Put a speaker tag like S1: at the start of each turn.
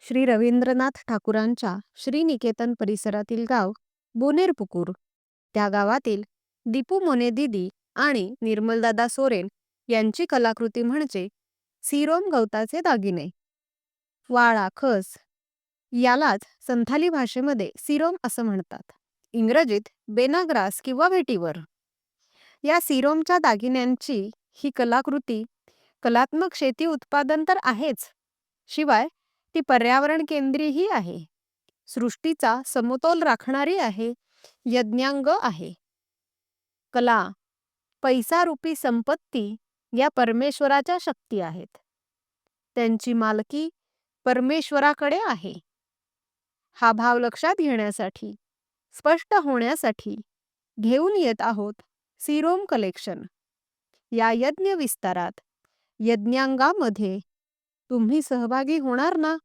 S1: श्री रवींद्रनाथ ठाकूरांच्या श्रीनिकेतन परिसरातील गाव बोनेरपुकूर. त्या गावातील दीपू मोने दीदी आणि निर्मलदादा सोरेन यांची कलाकृती म्हणजे सिरोम गवताचे दागिने. वाळा खस यालाच संथाली भाषेमध्ये सिरोम असं म्हणतात. इंग्रजीत बेनाग्रास किंवा व्हेटिवर. या सिरोमच्या दागिन्यांची ही कलाकृती कलात्मक शेती उत्पादन तर आहेच, शिवाय ती पर्यावरण केंद्रीही आहे. सृष्टीचा समतोल राखणारी आहे, यज्ञांग आहे. कला, पैसा रूपी संपत्ती या परमेश्वराच्या शक्ती आहेत. त्यांची मालकी परमेश्वराकडे आहे. हा भाव लक्षात घेण्यासाठी, स्पष्ट होण्यासाठी घेऊन येत आहोत सिरोम कलेक्शन. या यज्ञ विस्तारात, यज्ञांगामध्ये तुम्ही सहभागी होणार ना?